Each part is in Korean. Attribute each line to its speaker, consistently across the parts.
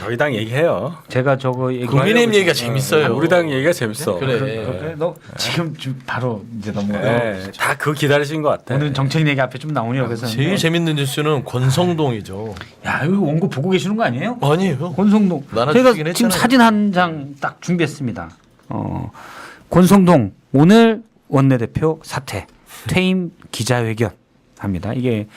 Speaker 1: 저희 당 얘기해요.
Speaker 2: 제가 저거
Speaker 3: 국민의힘 얘기가 재밌어요.
Speaker 1: 우리 당 얘기가 재밌어.
Speaker 3: 그래.
Speaker 2: 너 지금 좀 바로 이제 넘어가.
Speaker 1: 네, 다 그거 기다리신 것 같아.
Speaker 2: 오늘 정책 얘기 앞에 좀 나오니 여기서.
Speaker 3: 제일 재밌는 뉴스는 권성동이죠.
Speaker 2: 야 이거 원고 보고 계시는 거 아니에요?
Speaker 3: 아니에요.
Speaker 2: 권성동.
Speaker 3: 나눠
Speaker 2: 제가
Speaker 3: 주긴
Speaker 2: 지금
Speaker 3: 했잖아요.
Speaker 2: 사진 한 장 딱 준비했습니다. 권성동 오늘 원내대표 사퇴 퇴임 기자회견 합니다. 이게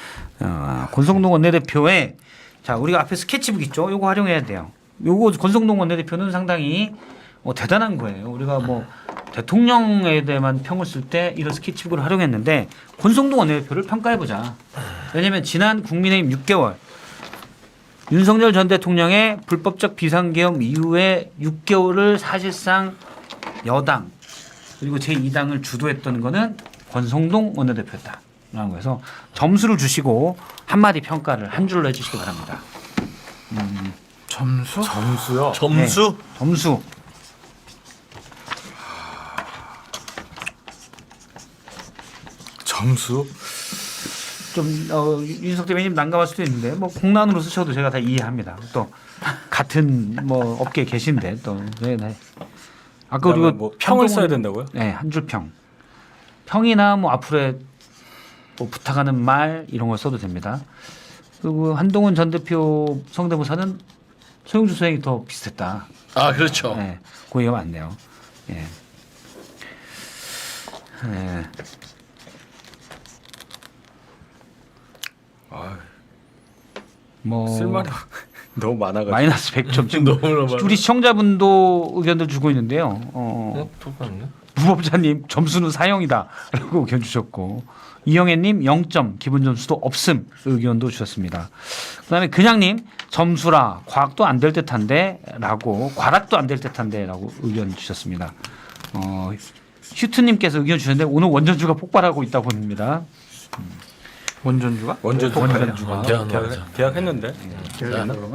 Speaker 2: 권성동 원내대표의 자 우리가 앞에 스케치북 있죠. 요거 활용해야 돼요. 요거 권성동 원내대표는 상당히 대단한 거예요. 우리가 뭐 대통령에 대해만 평을 쓸 때 이런 스케치북을 활용했는데 권성동 원내대표를 평가해보자. 왜냐하면 지난 국민의힘 6개월 윤석열 전 대통령의 불법적 비상계엄 이후에 6개월을 사실상 여당 그리고 제2당을 주도했던 거는 권성동 원내대표였다라는 거에서 점수를 주시고 한마디 평가를 한 줄로 해주시기 바랍니다.
Speaker 4: 점수?
Speaker 1: 점수요.
Speaker 3: 점수?
Speaker 2: 네, 점수.
Speaker 1: 점수.
Speaker 2: 좀 윤석 대변인 난감할 수도 있는데 뭐 공란으로 쓰셔도 제가 다 이해합니다. 또 같은 뭐 업계에 계신데 또 네. 아까 우리가
Speaker 1: 뭐 평을 써야 된다고요?
Speaker 2: 네, 한 줄 평. 평이나 뭐 앞으로의 뭐 부탁하는 말 이런 걸 써도 됩니다. 그리고 한동훈 전 대표 성대모사는 소영주 소장이 더 비슷했다.
Speaker 3: 아 그렇죠.
Speaker 2: 네, 그 얘기가 많네요. 예. 네. 뭐
Speaker 1: 쓸말이 너무 많아가지고.
Speaker 2: 마이너스 100점 지금
Speaker 3: 너무 많아.
Speaker 2: 우리 시청자분도 의견들 주고 있는데요.
Speaker 3: 똑같네.
Speaker 2: 무법자님 점수는 사형이다라고 의견 주셨고 이영애님 0점 기본 점수도 없음 의견도 주셨습니다. 그다음에 그냥님 점수라 과학도 안 될 듯한데라고 과락도 안 될 듯한데라고 의견 주셨습니다. 휴트님께서 의견 주셨는데 오늘 원전주가 폭발하고 있다고 합니다.
Speaker 4: 원전주가?
Speaker 2: 원전주가
Speaker 1: 계약했는데.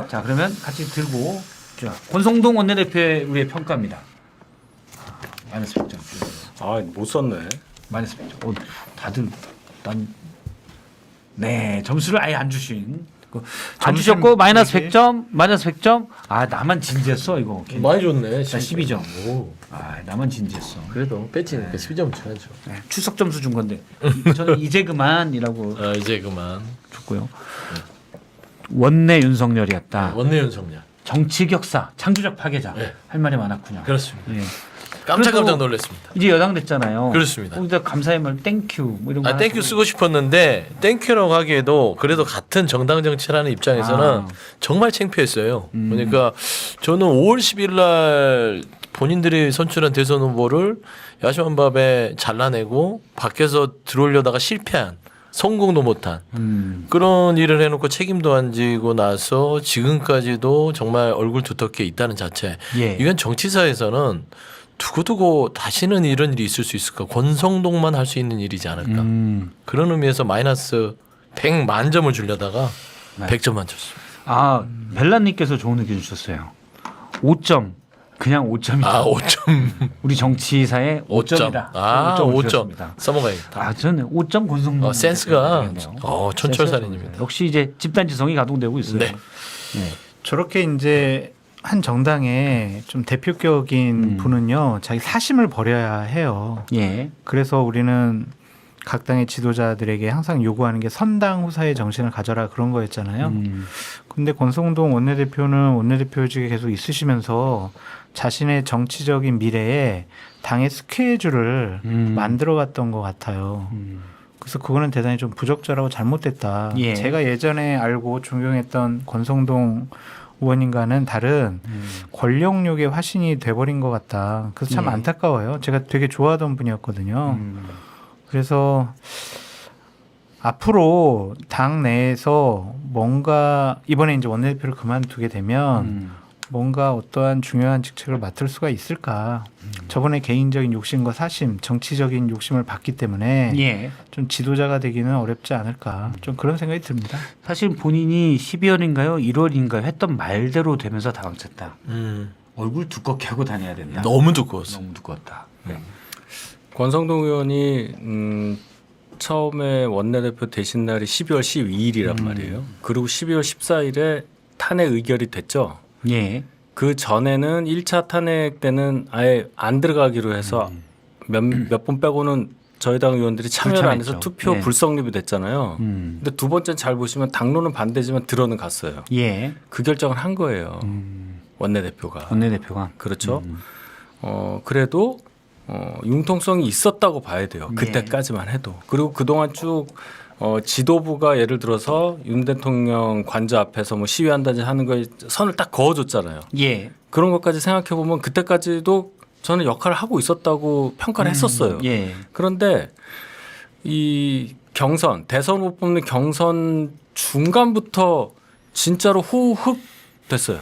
Speaker 2: 자 그러면 같이 들고 자, 권성동 원내대표의 우리의 평가입니다. 마이너스 100점.
Speaker 1: 못 썼네.
Speaker 2: 마이너스 100점. 다들 네 점수를 아예 안 주신. 안 주셨고 마이너스 100점, 마이너스 100점. 나만 진지했어 이거.
Speaker 3: 많이 줬네.
Speaker 2: 자, 12점.
Speaker 3: 오.
Speaker 2: 나만 진지했어.
Speaker 3: 그래도 배치니까 12점 줘야죠.
Speaker 2: 네, 출석 점수 준 건데 저는 이제 그만이라고
Speaker 3: 이제 그만.
Speaker 2: 줬고요. 원내 윤석열이었다.
Speaker 3: 원내 윤석열.
Speaker 2: 정치 격사, 창조적 파괴자.
Speaker 3: 네.
Speaker 2: 할 말이 많았군요.
Speaker 3: 그렇습니다.
Speaker 2: 예.
Speaker 3: 깜짝 놀랐습니다.
Speaker 2: 이제 여당 됐잖아요.
Speaker 3: 그렇습니다.
Speaker 2: 거기다 감사의 말 땡큐 뭐 이런 거.
Speaker 3: 땡큐 쓰고 싶었는데 땡큐라고 하기에도 그래도 같은 정당 정치라는 입장에서는 정말 창피했어요. 그러니까 저는 5월 10일 날 본인들이 선출한 대선 후보를 야심한 밥에 잘라내고 밖에서 들어오려다가 실패한 성공도 못한 그런 일을 해놓고 책임도 안 지고 나서 지금까지도 정말 얼굴 두텁게 있다는 자체.
Speaker 2: 예.
Speaker 3: 이건 정치사에서는 두고두고 다시는 이런 일이 있을 수 있을까? 권성동만 할 수 있는 일이지 않을까? 그런 의미에서 마이너스 100만 점을 주려다가
Speaker 2: 네.
Speaker 3: 100점만 줬습니다.
Speaker 2: 벨라님께서 좋은 의견 주셨어요. 5점. 그냥 5점이다.
Speaker 3: 5점.
Speaker 2: 우리 정치사의 5점이다.
Speaker 3: 5점. 써먹어야겠다.
Speaker 2: 저는 5점 권성동.
Speaker 3: 센스가 천철살인입니다.
Speaker 2: 역시 이제 집단지성이 가동되고 있어요.
Speaker 3: 네.
Speaker 4: 저렇게 이제 한 정당의 좀 대표격인 분은요 자기 사심을 버려야 해요.
Speaker 2: 예.
Speaker 4: 그래서 우리는 각 당의 지도자들에게 항상 요구하는 게 선당 후사의 정신을 가져라 그런 거였잖아요. 근데 권성동 원내대표는 원내대표직에 계속 있으시면서 자신의 정치적인 미래에 당의 스케줄을 만들어갔던 것 같아요. 그래서 그거는 대단히 좀 부적절하고 잘못됐다.
Speaker 2: 예.
Speaker 4: 제가 예전에 알고 존경했던 권성동 의원인가는 다른 권력욕의 화신이 돼버린 것 같다. 그래서 참
Speaker 2: 예.
Speaker 4: 안타까워요. 제가 되게 좋아하던 분이었거든요. 그래서 앞으로 당 내에서 뭔가 이번에 이제 원내대표를 그만두게 되면 뭔가 어떠한 중요한 직책을 맡을 수가 있을까? 저번에 개인적인 욕심과 사심, 정치적인 욕심을 받기 때문에
Speaker 2: 예.
Speaker 4: 좀 지도자가 되기는 어렵지 않을까? 좀 그런 생각이 듭니다.
Speaker 2: 사실 본인이 12월인가요? 1월인가요? 했던 말대로 되면서 당황쳤다. 얼굴 두껍게 하고 다녀야 된다.
Speaker 3: 너무 두꺼웠어.
Speaker 2: 너무 두꺼웠다.
Speaker 1: 권성동 의원이 처음에 원내대표 되신 날이 12월 12일이란 말이에요. 그리고 12월 14일에 탄핵 의결이 됐죠.
Speaker 2: 예.
Speaker 1: 그 전에는 1차 탄핵 때는 아예 안 들어가기로 해서 몇 번 빼고는 저희 당 의원들이 참여를 안 해서
Speaker 2: 불참했죠.
Speaker 1: 투표
Speaker 2: 예.
Speaker 1: 불성립이 됐잖아요. 근데 두 번째는 잘 보시면 당론은 반대지만 들어는 갔어요.
Speaker 2: 예.
Speaker 1: 그 결정을 한 거예요. 원내대표가.
Speaker 2: 원내대표가.
Speaker 1: 그렇죠. 그래도 융통성이 있었다고 봐야 돼요. 그때까지만 해도. 그리고 그동안 쭉 지도부가 예를 들어서 윤 대통령 관저 앞에서 뭐 시위한다든지 하는 거에 선을 딱 그어줬잖아요.
Speaker 2: 예.
Speaker 1: 그런 것까지 생각해 보면 그때까지도 저는 역할을 하고 있었다고 평가를 했었어요.
Speaker 2: 예.
Speaker 1: 그런데 이 경선 대선 못 뽑는 경선 중간부터 진짜로 후흑 됐어요.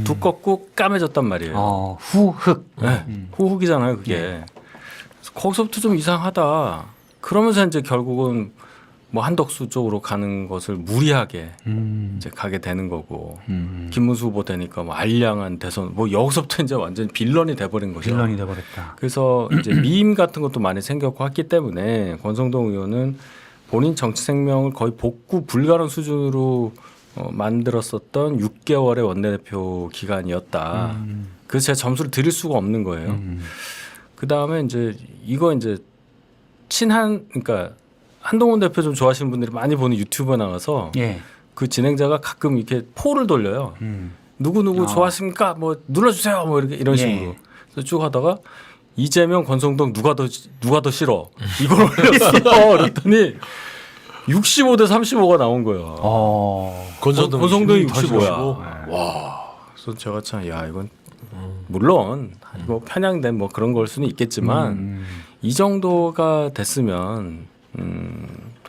Speaker 1: 두껍고 까매졌단 말이에요.
Speaker 2: 후흑.
Speaker 1: 네, 후흑이잖아요, 그게. 그래서 거기서부터 좀 이상하다. 그러면서 이제 결국은 뭐 한덕수 쪽으로 가는 것을 무리하게 이제 가게 되는 거고 김문수 후보 되니까 뭐 알량한 대선 뭐 여기서부터 이제 완전 빌런이 돼버린 거죠.
Speaker 2: 빌런이 돼버렸다.
Speaker 1: 그래서 이제 미임 같은 것도 많이 생겼고 했기 때문에 권성동 의원은 본인 정치 생명을 거의 복구 불가능 수준으로 만들었었던 6개월의 원내대표 기간이었다. 그래서 제가 점수를 드릴 수가 없는 거예요. 그 다음에 이제 이거 이제 그러니까 한동훈 대표 좀 좋아하시는 분들이 많이 보는 유튜브에 나가서
Speaker 2: 예.
Speaker 1: 그 진행자가 가끔 이렇게 포를 돌려요. 누구 좋아하십니까? 뭐 눌러주세요. 뭐 이런 식으로. 그래서 쭉 하다가 이재명, 권성동 누가 더 싫어? 이걸 올렸어. 그랬더니 65대 35가 나온 거예요. 권성동이 65야. 와. 그래서 제가 참 야 이건 물론 뭐 편향된 뭐 그런 걸 수는 있겠지만 이 정도가 됐으면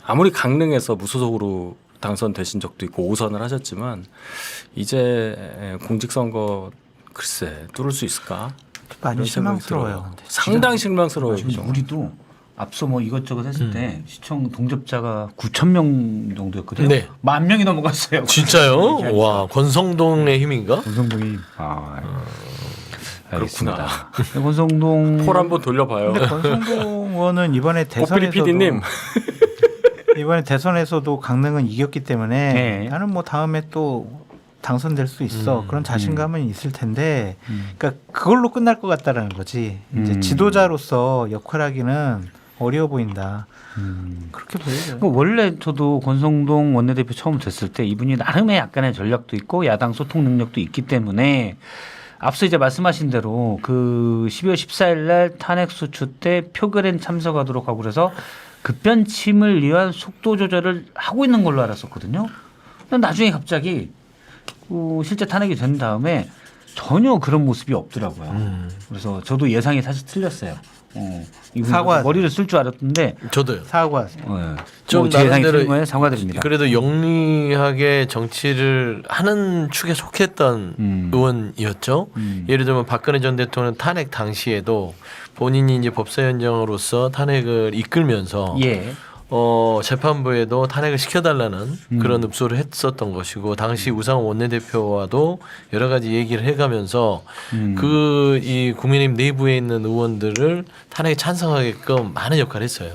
Speaker 1: 아무리 강릉에서 무소속으로 당선되신 적도 있고 5선을 하셨지만 이제 공직선거 글쎄 뚫을 수 있을까?
Speaker 4: 많이
Speaker 1: 그런 생각이
Speaker 4: 실망스러워요.
Speaker 1: 들어요.
Speaker 4: 근데.
Speaker 1: 상당히 실망스러워요.
Speaker 2: 지금
Speaker 1: 그죠?
Speaker 2: 우리도 앞서 뭐 이것저것 했을 때 시청 동접자가 9,000명 정도였거든요.
Speaker 3: 네.
Speaker 2: 10,000명이 넘어갔어요.
Speaker 3: 진짜요? 와 권성동의 힘인가?
Speaker 2: 권성동이 알겠습니다. 권성동
Speaker 1: 폴 한번 돌려봐요.
Speaker 4: 근데 권성동 의원은 이번에
Speaker 1: 고필이 PD님.
Speaker 4: 이번에 대선에서도 강릉은 이겼기 때문에
Speaker 2: 네.
Speaker 4: 나는 뭐 다음에 또 당선될 수 있어 그런 자신감은 있을 텐데 그러니까 그걸로 끝날 것 같다라는 거지. 이제 지도자로서 역할하기는 어려워 보인다. 그렇게 보여요.
Speaker 2: 원래 저도 권성동 원내대표 처음 됐을 때 이분이 나름의 약간의 전략도 있고 야당 소통 능력도 있기 때문에 앞서 이제 말씀하신 대로 그 12월 14일 날 탄핵 소추 때 표결엔 참석하도록 하고 그래서 급변침을 위한 속도 조절을 하고 있는 걸로 알았었거든요. 근데 나중에 갑자기 실제 탄핵이 된 다음에 전혀 그런 모습이 없더라고요. 그래서 저도 예상이 사실 틀렸어요. 이분이
Speaker 4: 사과.
Speaker 2: 머리를 쓸 줄 알았는데
Speaker 3: 저도요.
Speaker 4: 사과하세요.
Speaker 3: 좀
Speaker 2: 제 예상이
Speaker 3: 나름대로
Speaker 2: 틀린 거예요. 사과드립니다.
Speaker 3: 그래도 영리하게 정치를 하는 축에 속했던 의원이었죠. 예를 들면 박근혜 전 대통령 탄핵 당시에도 본인이 이제 법사위원장으로서 탄핵을 이끌면서
Speaker 2: 예.
Speaker 3: 재판부에도 탄핵을 시켜달라는 그런 읍소를 했었던 것이고 당시 우상호 원내대표와도 여러 가지 얘기를 해가면서 이 국민의힘 내부에 있는 의원들을 탄핵에 찬성하게끔 많은 역할을 했어요.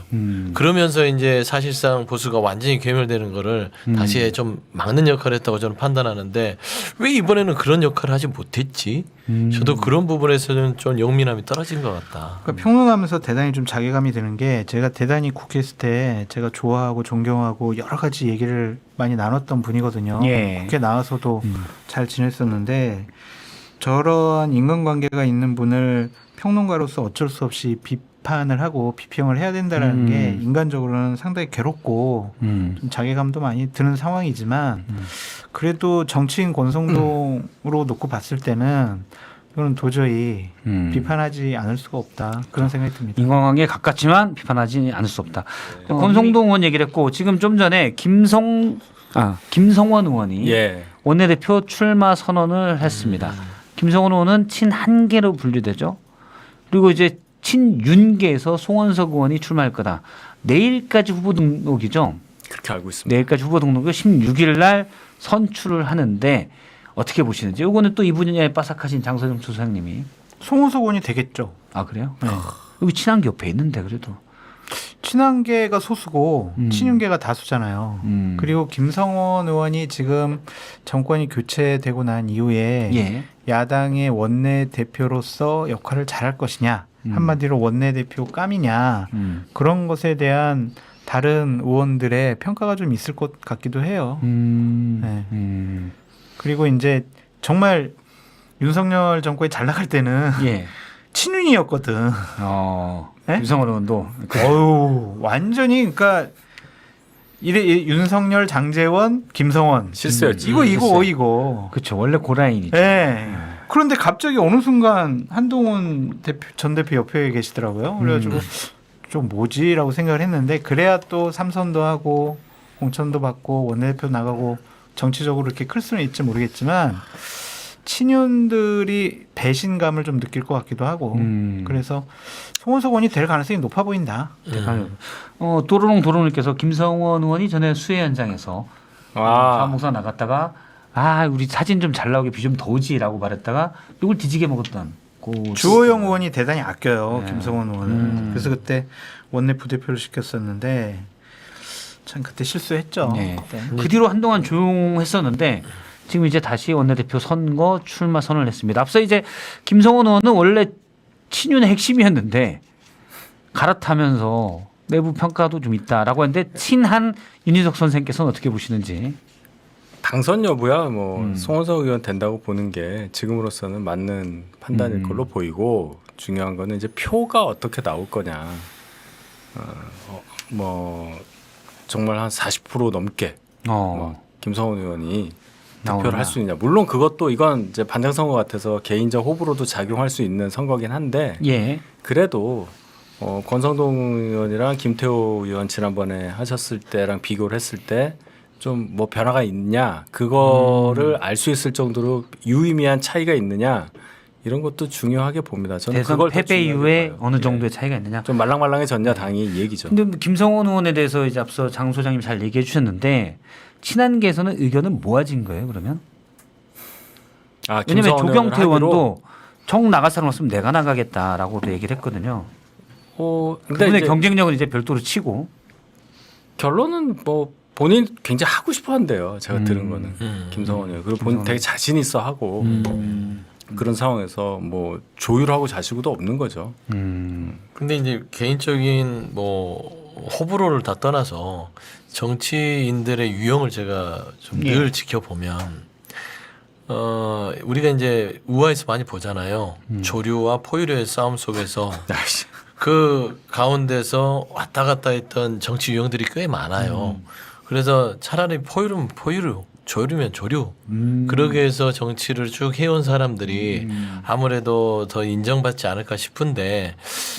Speaker 3: 그러면서 이제 사실상 보수가 완전히 괴멸되는 거를 다시 좀 막는 역할을 했다고 저는 판단하는데 왜 이번에는 그런 역할을 하지 못했지? 저도 그런 부분에서는 좀 영민함이 떨어진 것 같다.
Speaker 4: 그러니까 평론하면서 대단히 좀 자괴감이 드는 게 제가 대단히 국회 있을 때 제가 좋아하고 존경하고 여러 가지 얘기를 많이 나눴던 분이거든요.
Speaker 2: 예.
Speaker 4: 국회 나와서도 잘 지냈었는데 저러한 인간관계가 있는 분을 평론가로서 어쩔 수 없이 비판을 하고 비평을 해야 된다는 게 인간적으로는 상당히 괴롭고 좀 자괴감도 많이 드는 상황이지만 그래도 정치인 권성동으로 놓고 봤을 때는 이거는 도저히 비판하지 않을 수가 없다 그런 생각이 듭니다.
Speaker 2: 인간관계에 가깝지만 비판하지 않을 수 없다. 권성동 의원 얘기를 했고 지금 좀 전에 김성원 의원이
Speaker 1: 예.
Speaker 2: 원내대표 출마 선언을 했습니다. 김성원 의원은 친한계로 분류되죠. 그리고 이제 친윤계에서 송원석 의원이 출마할 거다. 내일까지 후보 등록이죠.
Speaker 1: 그렇게 알고 있습니다.
Speaker 2: 내일까지 후보 등록을 16일 날 선출을 하는데 어떻게 보시는지. 이거는 또 이 분야에 빠삭하신 장서정 소장님이.
Speaker 4: 송원석 의원이 되겠죠.
Speaker 2: 아 그래요?
Speaker 4: 네.
Speaker 2: 여기 친한계 옆에 있는데 그래도.
Speaker 4: 친한계가 소수고 친윤계가 다수잖아요. 그리고 김성원 의원이 지금 정권이 교체되고 난 이후에
Speaker 2: 예.
Speaker 4: 야당의 원내 대표로서 역할을 잘할 것이냐, 한마디로 원내 대표 깜이냐, 그런 것에 대한 다른 의원들의 평가가 좀 있을 것 같기도 해요. 네. 그리고 이제 정말 윤석열 정권이 잘 나갈 때는
Speaker 2: 예.
Speaker 4: 친윤이었거든. 네?
Speaker 2: 유성원 의원도
Speaker 4: 어우, 완전히 그러니까 윤석열, 장제원, 김성원
Speaker 1: 실수였지.
Speaker 4: 이거.
Speaker 2: 그렇죠. 원래 고라인이죠.
Speaker 4: 예. 그런데 갑자기 어느 순간 한동훈 전 대표 옆에 계시더라고요. 그래가지고 좀 뭐지라고 생각을 했는데 그래야 또 삼선도 하고 공천도 받고 원내대표 나가고 정치적으로 이렇게 클 수는 있지 모르겠지만 친윤들이 배신감을 좀 느낄 것 같기도 하고 그래서 송원석 의원이 될 가능성이 높아 보인다.
Speaker 2: 도로롱님께서 김성원 의원이 전에 수해 현장에서 사무소 나갔다가 우리 사진 좀 잘 나오게 비 좀 더우지라고 말했다가 이걸 뒤지게 먹었던
Speaker 4: 주호영 의원이 대단히 아껴요.
Speaker 2: 네.
Speaker 4: 김성원 의원을. 그래서 그때 원내 부대표를 시켰었는데 참 그때 실수했죠.
Speaker 2: 네.
Speaker 4: 그때.
Speaker 2: 그 뒤로 한동안 조용했었는데 지금 이제 다시 원내대표 선거 출마 선언을 했습니다. 앞서 이제 김성원 의원은 원래 친윤의 핵심이었는데 갈아타면서 내부 평가도 좀 있다라고 하는데 친한 윤희석 선생께서는 어떻게 보시는지.
Speaker 1: 당선 여부야 뭐 송원석 의원 된다고 보는 게 지금으로서는 맞는 판단일 걸로 보이고 중요한 거는 이제 표가 어떻게 나올 거냐. 뭐 정말 한 40% 넘게 뭐 김성원 의원이 득표를 할 수 있냐. 물론 그것도 이건 이제 반장 선거 같아서 개인적 호불호도 작용할 수 있는 선거긴 한데
Speaker 2: 예.
Speaker 1: 그래도 권성동 의원이랑 김태호 의원 지난번에 하셨을 때랑 비교를 했을 때 좀 뭐 변화가 있냐 그거를 알 수 있을 정도로 유의미한 차이가 있느냐 이런 것도 중요하게 봅니다. 저는
Speaker 2: 대선
Speaker 1: 그걸 더
Speaker 2: 패배
Speaker 1: 중요하게
Speaker 2: 이후에
Speaker 1: 봐요.
Speaker 2: 어느
Speaker 1: 예.
Speaker 2: 정도의 차이가 있느냐.
Speaker 1: 좀 말랑말랑해졌냐 당이 이 얘기죠.
Speaker 2: 근데 김성원 의원에 대해서 이제 앞서 장 소장님 잘 얘기해 주셨는데 친한계에서는 의견은 모아진 거예요 그러면? 왜냐하면 조경태 의원도 정 나갈 사람 없으면 내가 나가겠다라고도 얘기를 했거든요.
Speaker 1: 근데
Speaker 2: 그분의
Speaker 1: 이제
Speaker 2: 경쟁력은 이제 별도로 치고.
Speaker 1: 결론은 뭐 본인 굉장히 하고 싶어 한대요. 제가 들은 거는 김성원 의원. 그리고 본인 되게 자신 있어 하고 그런 상황에서 뭐 조율하고 자시고도 없는 거죠.
Speaker 3: 근데 이제 개인적인 뭐 호불호를 다 떠나서 정치인들의 유형을 제가 좀 늘 지켜보면 우리가 이제 우화에서 많이 보잖아요. 조류와 포유류의 싸움 속에서 그 가운데서 왔다 갔다 했던 정치 유형들이 꽤 많아요. 그래서 차라리 포유류면 포유류, 조류면 조류. 그러게 해서 정치를 쭉 해온 사람들이 아무래도 더 인정받지 않을까 싶은데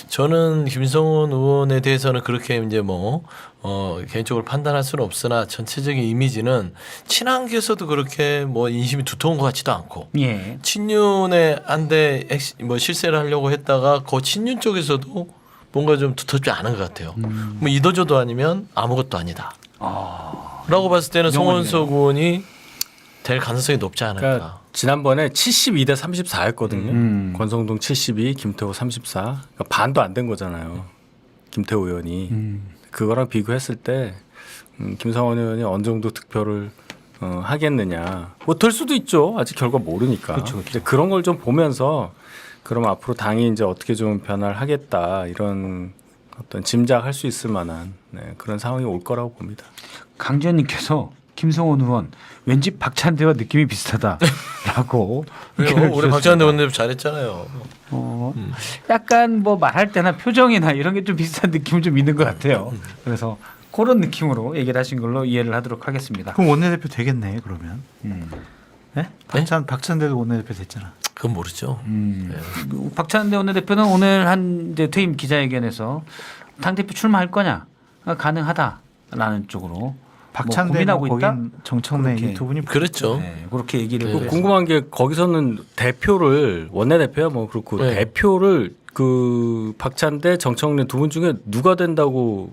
Speaker 3: 저는 김성원 의원에 대해서는 그렇게 이제 뭐 개인적으로 판단할 수는 없으나 전체적인 이미지는 친한계에서도 그렇게 뭐 인심이 두터운 것 같지도 않고
Speaker 2: 예.
Speaker 3: 친윤의 한데 뭐 실세를 하려고 했다가 그 친윤 쪽에서도 뭔가 좀 두텁지 않은 것 같아요. 뭐 이도저도 아니면 아무것도 아니다. 라고 봤을 때는 송원석 의원이 될 가능성이 높지 않을까.
Speaker 1: 그러니까 지난번에 72대 34였거든요. 권성동 72, 김태호 34. 그러니까 반도 안 된 거잖아요. 김태호 의원이. 그거랑 비교했을 때 김성원 의원이 어느 정도 득표를 하겠느냐. 뭐 될 수도 있죠. 아직 결과 모르니까.
Speaker 2: 그렇죠.
Speaker 1: 이제 그런 걸 좀 보면서 그럼 앞으로 당이 이제 어떻게 좀 변화를 하겠다 이런 어떤 짐작할 수 있을 만한 그런 상황이 올 거라고 봅니다.
Speaker 2: 강지현님께서 김성원 의원 왠지 박찬대와 느낌이 비슷하다라고.
Speaker 3: 그래요. 올해 박찬대 원내대표 잘했잖아요.
Speaker 2: 약간 뭐 말할 때나 표정이나 이런 게 좀 비슷한 느낌은 좀 있는 것 같아요. 그래서 그런 느낌으로 얘기를 하신 걸로 이해를 하도록 하겠습니다.
Speaker 4: 그럼 원내대표 되겠네 그러면. 네? 박찬대도 원내대표 됐잖아.
Speaker 3: 그건 모르죠.
Speaker 2: 박찬대 원내대표는 오늘 한 이제 퇴임 기자회견에서 당 대표 출마할 거냐 가능하다라는 쪽으로
Speaker 4: 박찬대
Speaker 2: 고민하고
Speaker 4: 뭐
Speaker 2: 있다.
Speaker 4: 정청래
Speaker 2: 그렇게.
Speaker 4: 이 두 분이
Speaker 3: 그렇죠.
Speaker 2: 네, 그렇게 얘기를
Speaker 3: 네.
Speaker 2: 했어요.
Speaker 1: 궁금한 게 거기서는 대표를 원내대표야 뭐 그렇고
Speaker 3: 네.
Speaker 1: 대표를 그 박찬대 정청래 두 분 중에 누가 된다고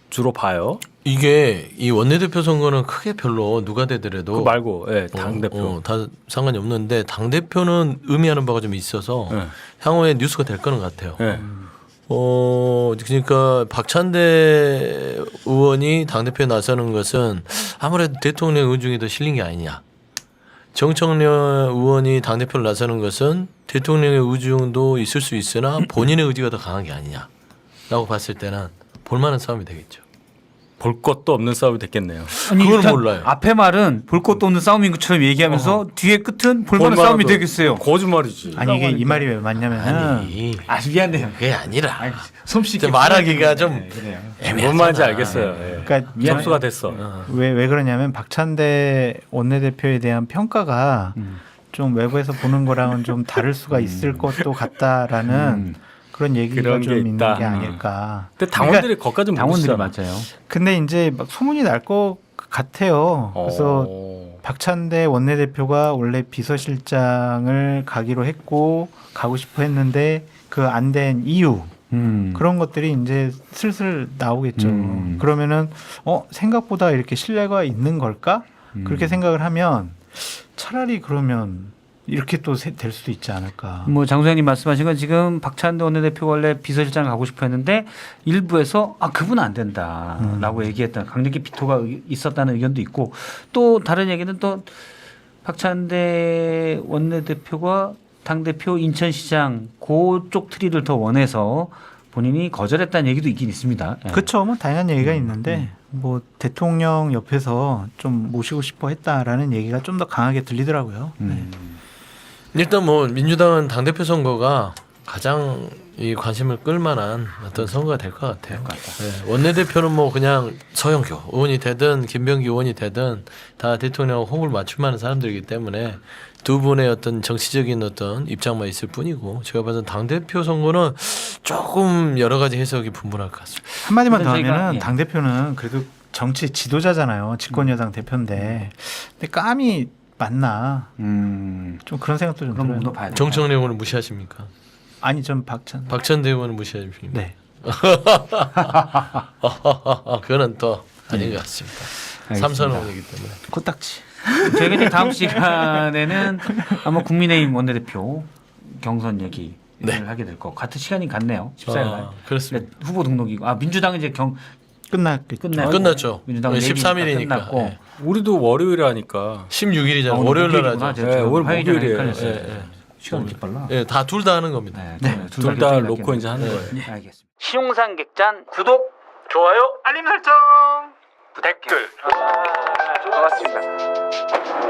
Speaker 1: 주로 봐요?
Speaker 3: 이게 이 원내대표 선거는 크게 별로 누가 되더라도
Speaker 1: 그 말고 당 대표.
Speaker 3: 다 상관이 없는데 당 대표는 의미하는 바가 좀 있어서
Speaker 1: 네.
Speaker 3: 향후에 뉴스가 될 거는 같아요.
Speaker 1: 네.
Speaker 3: 그러니까 박찬대 의원이 당대표에 나서는 것은 아무래도 대통령 의중이 더 실린 게 아니냐. 정청래 의원이 당대표를 나서는 것은 대통령의 의중도 있을 수 있으나 본인의 의지가 더 강한 게 아니냐라고 봤을 때는 볼만한 싸움이 되겠죠.
Speaker 1: 볼 것도 없는 싸움이 됐겠네요.
Speaker 2: 아니,
Speaker 3: 그걸
Speaker 2: 일단
Speaker 3: 몰라요.
Speaker 2: 앞에 말은 볼 것도 없는 싸움인 것처럼 얘기하면서 뒤에 끝은 볼만한 싸움이 되겠어요.
Speaker 1: 거짓말이지.
Speaker 4: 아니 이게 이 말이 왜 맞냐면
Speaker 3: 아니
Speaker 2: 미안해요.
Speaker 3: 그게 아니라
Speaker 2: 솜씨있게
Speaker 3: 말하기가 좀
Speaker 1: 뭔 말인지 알겠어요. 예.
Speaker 4: 그러니까
Speaker 1: 접수가 됐어.
Speaker 4: 왜 그러냐면 박찬대 원내대표에 대한 평가가 좀 외부에서 보는 거랑은 좀 다를 수가 있을 것도 같다라는 그런 얘기가
Speaker 1: 그런
Speaker 4: 좀
Speaker 1: 게
Speaker 4: 있는
Speaker 1: 있다.
Speaker 4: 게 아닐까.
Speaker 1: 근데 당원들이 거기까지
Speaker 2: 당원들이
Speaker 1: 모르시잖아.
Speaker 2: 맞아요.
Speaker 4: 근데 이제 막 소문이 날 것 같아요. 그래서 박찬대 원내대표가 원래 비서실장을 가기로 했고 가고 싶어 했는데 그 안 된 이유 그런 것들이 이제 슬슬 나오겠죠. 그러면은 생각보다 이렇게 신뢰가 있는 걸까? 그렇게 생각을 하면 차라리 그러면 이렇게 또 될 수도 있지 않을까.
Speaker 2: 뭐 장소장님 말씀하신 건 지금 박찬대 원내대표 원래 비서실장 가고 싶어 했는데 일부에서 그분은 안 된다라고 얘기했던 강력히 비토가 있었다는 의견도 있고 또 다른 얘기는 또 박찬대 원내대표가 당대표 인천시장 그쪽 트리를 더 원해서 본인이 거절했다는 얘기도 있긴 있습니다. 예.
Speaker 4: 그렇죠. 뭐 다양한 얘기가 있는데 뭐 대통령 옆에서 좀 모시고 싶어 했다라는 얘기가 좀 더 강하게 들리더라고요. 네.
Speaker 3: 일단 뭐 민주당은 당대표 선거가 가장 이 관심을 끌만한 어떤 선거가 될 것 같아요. 네. 원내대표는 뭐 그냥 서영교 의원이 되든 김병기 의원이 되든 다 대통령 호흡을 맞출 만한 사람들이기 때문에 두 분의 어떤 정치적인 어떤 입장만 있을 뿐이고 제가 봐서는 당대표 선거는 조금 여러 가지 해석이 분분할 것 같습니다.
Speaker 4: 한마디만 더
Speaker 2: 근데 저희가,
Speaker 4: 하면은
Speaker 2: 예.
Speaker 4: 당대표는 그래도 정치 지도자잖아요. 집권여당 대표인데. 근데 감이 맞나? 좀 그런 생각도 좀
Speaker 2: 그럼
Speaker 4: 들어요.
Speaker 2: 묻어봐야 돼.
Speaker 3: 정청래 의원을 무시하십니까?
Speaker 4: 아니 좀
Speaker 3: 박찬대 의원을 무시하십니까?
Speaker 4: 네.
Speaker 3: 그거는 또 아닌 것 같습니다. 삼선 의원이기 때문에.
Speaker 4: 코딱지.
Speaker 2: 저희가 이제 다음 시간에는 아마 국민의힘 원내대표 경선 얘기를 하게 될 거 같은 시간이 같네요. 14일
Speaker 3: 그렇습니다.
Speaker 2: 후보 등록이고 민주당은 이제
Speaker 4: 끝났겠죠.
Speaker 3: 끝났죠.
Speaker 2: 민주당은
Speaker 3: 13일이니까.
Speaker 2: 끝났고
Speaker 3: 예.
Speaker 1: 우리도 월요일에 하니까
Speaker 3: 16일이잖아요. 월요일 날 하죠.
Speaker 1: 네, 오늘 목요일이에요.
Speaker 2: 헷갈렸어요.
Speaker 3: 예,
Speaker 2: 시간이 이렇게 빨라.
Speaker 3: 예, 다 둘 다 하는 겁니다.
Speaker 1: 둘 다 놓고 이제 하는 거예요.
Speaker 2: 알겠습니다. 신용상 객잔 구독,
Speaker 3: 좋아요.
Speaker 4: 알림 설정.
Speaker 2: 댓글. 고맙습니다.